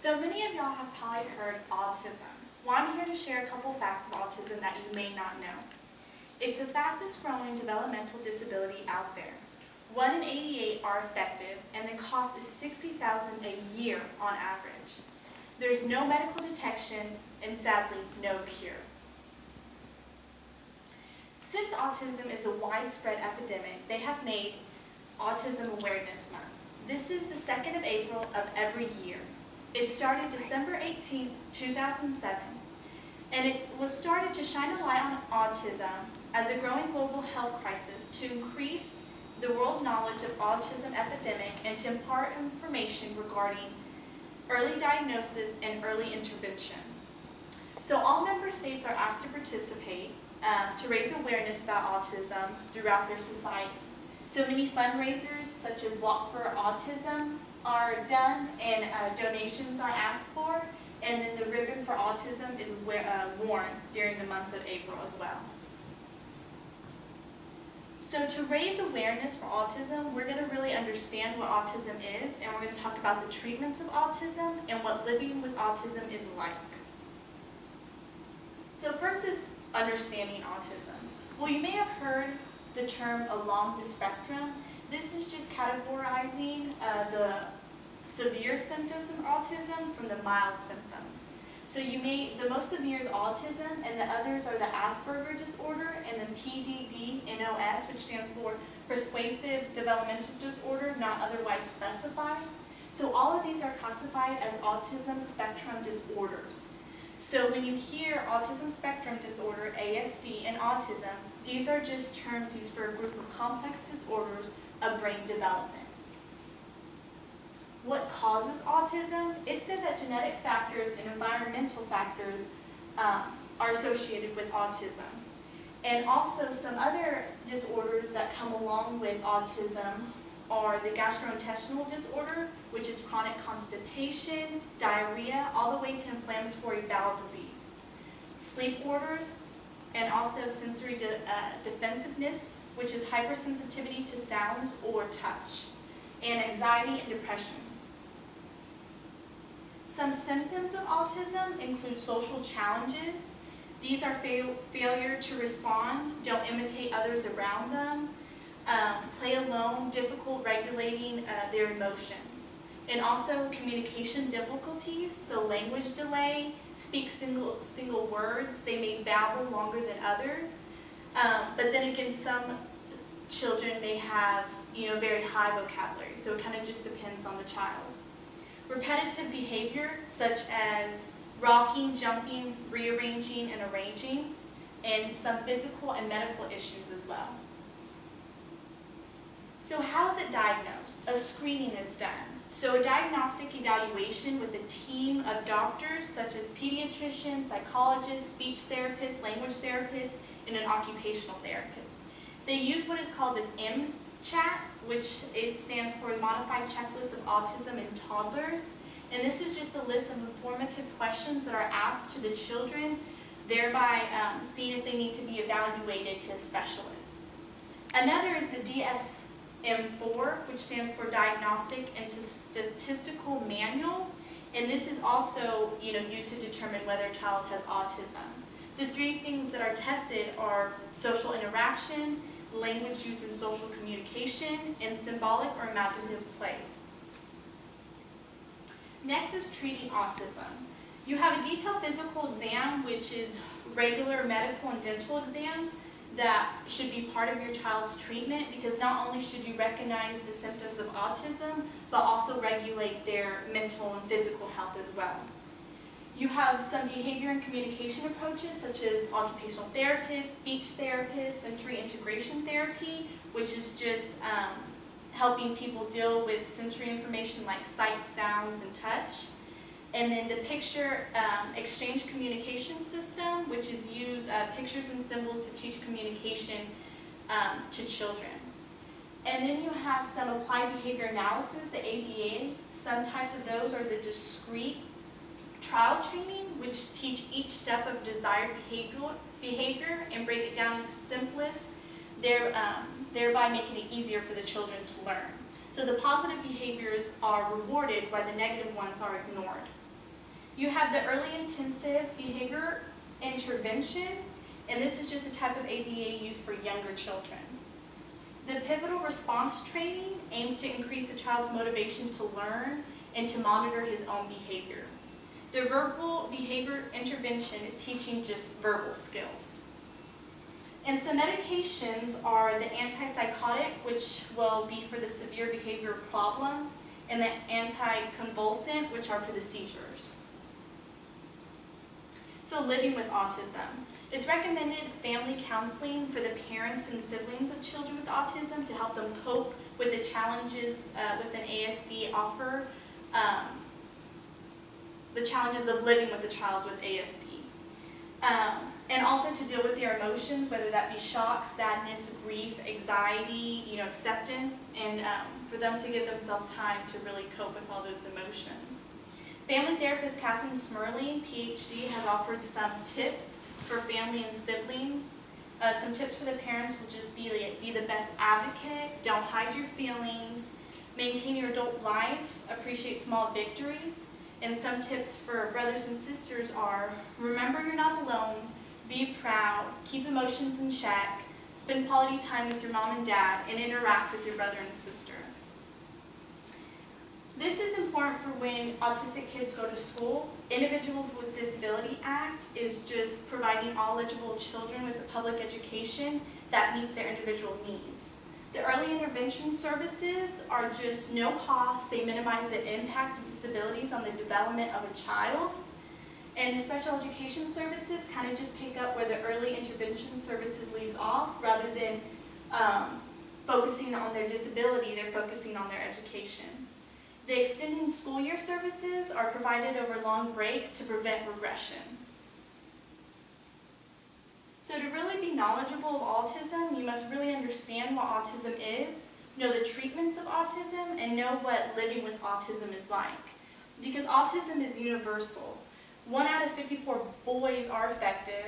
So many of y'all have probably heard autism. Well, I'm here to share a couple facts of autism that you may not know. It's the fastest growing developmental disability out there. 1 in 88 are affected, and the cost is $60,000 a year on average. There's no medical detection, and sadly, no cure. Since autism is a widespread epidemic, they have made Autism Awareness Month. This is the 2nd of April of every year. It started December 18, 2007, and it was started to shine a light on autism as a growing global health crisis, to increase the world knowledge of autism epidemic and to impart information regarding early diagnosis and early intervention. So all member states are asked to participate to raise awareness about autism throughout their society. So many fundraisers such as Walk for Autism are done, and donations are asked for, and then the ribbon for autism is worn during the month of April as well. So to raise awareness for autism, we're going to really understand what autism is, and we're going to talk about the treatments of autism and what living with autism is like. So first is understanding autism. Well, you may have heard the term along the spectrum. This is just categorizing the severe symptoms of autism from the mild symptoms. So the most severe is autism, and the others are the Asperger disorder and the PDD-NOS, which stands for Persuasive Developmental Disorder, not otherwise specified. So all of these are classified as autism spectrum disorders. So when you hear autism spectrum disorder, ASD, and autism, these are just terms used for a group of complex disorders of brain development. What causes autism? It said that genetic factors and environmental factors are associated with autism. And also some other disorders that come along with autism are the gastrointestinal disorder, which is chronic constipation, diarrhea, all the way to inflammatory bowel disease, sleep disorders, and also sensory defensiveness, which is hypersensitivity to sounds or touch, and anxiety and depression. Some symptoms of autism include social challenges. These are failure to respond, don't imitate others around them, play alone, difficult regulating their emotions. And also communication difficulties, so language delay, speak single words, they may babble longer than others. But then again, some children may have very high vocabulary, so it kind of just depends on the child. Repetitive behavior, such as rocking, jumping, rearranging, and arranging, and some physical and medical issues as well. So how is it diagnosed? A screening is done. So a diagnostic evaluation with a team of doctors, such as pediatricians, psychologists, speech therapists, language therapists, and an occupational therapist. They use what is called an MCHAT, which stands for Modified Checklist of Autism in Toddlers. And this is just a list of informative questions that are asked to the children, thereby seeing if they need to be evaluated to specialists. Another is the DSM-4, which stands for Diagnostic and Statistical Manual. And this is also used to determine whether a child has autism. The 3 things that are tested are social interaction, language use in social communication, and symbolic or imaginative play. Next is treating autism. You have a detailed physical exam, which is regular medical and dental exams that should be part of your child's treatment, because not only should you recognize the symptoms of autism, but also regulate their mental and physical health as well. You have some behavior and communication approaches, such as occupational therapists, speech therapists, sensory integration therapy, which is just helping people deal with sensory information like sight, sounds, and touch. And then the picture exchange communication system, which is use pictures and symbols to teach communication to children. And then you have some applied behavior analysis, the ABA. Some types of those are the discrete trial training, which teach each step of desired behavior and break it down into simplest, thereby making it easier for the children to learn. So the positive behaviors are rewarded while the negative ones are ignored. You have the early intensive behavior intervention, and this is just a type of ABA used for younger children. The pivotal response training aims to increase a child's motivation to learn and to monitor his own behavior. The verbal behavior intervention is teaching just verbal skills. And some medications are the antipsychotic, which will be for the severe behavioral problems, and the anticonvulsant, which are for the seizures. So living with autism. It's recommended family counseling for the parents and siblings of children with autism to help them cope with the challenges with an ASD offer, the challenges of living with a child with ASD. And also to deal with their emotions, whether that be shock, sadness, grief, anxiety, acceptance, and for them to give themselves time to really cope with all those emotions. Family therapist Kathleen Smerling, PhD, has offered some tips for family and siblings. Some tips for the parents will just be the best advocate, don't hide your feelings, maintain your adult life, appreciate small victories. And some tips for brothers and sisters are, remember you're not alone, be proud, keep emotions in check, spend quality time with your mom and dad, and interact with your brother and sister. This is important for when autistic kids go to school. Individuals with Disability Act is just providing all eligible children with a public education that meets their individual needs. The early intervention services are just no cost. They minimize the impact of disabilities on the development of a child. And the special education services kind of just pick up where the early intervention services leaves off. Rather than focusing on their disability, they're focusing on their education. The extended school year services are provided over long breaks to prevent regression. So to really be knowledgeable of autism, you must really understand what autism is, know the treatments of autism, and know what living with autism is like. Because autism is universal. 1 out of 54 boys are affected,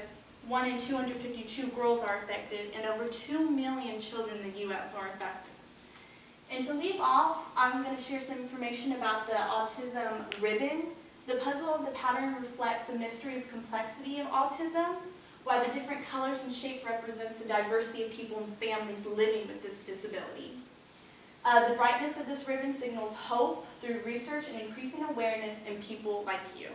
1 in 252 girls are affected, and over 2 million children in the U.S. are affected. And to leave off, I'm going to share some information about the autism ribbon. The puzzle of the pattern reflects the mystery of complexity of autism, while the different colors and shape represents the diversity of people and families living with this disability. The brightness of this ribbon signals hope through research and increasing awareness in people like you.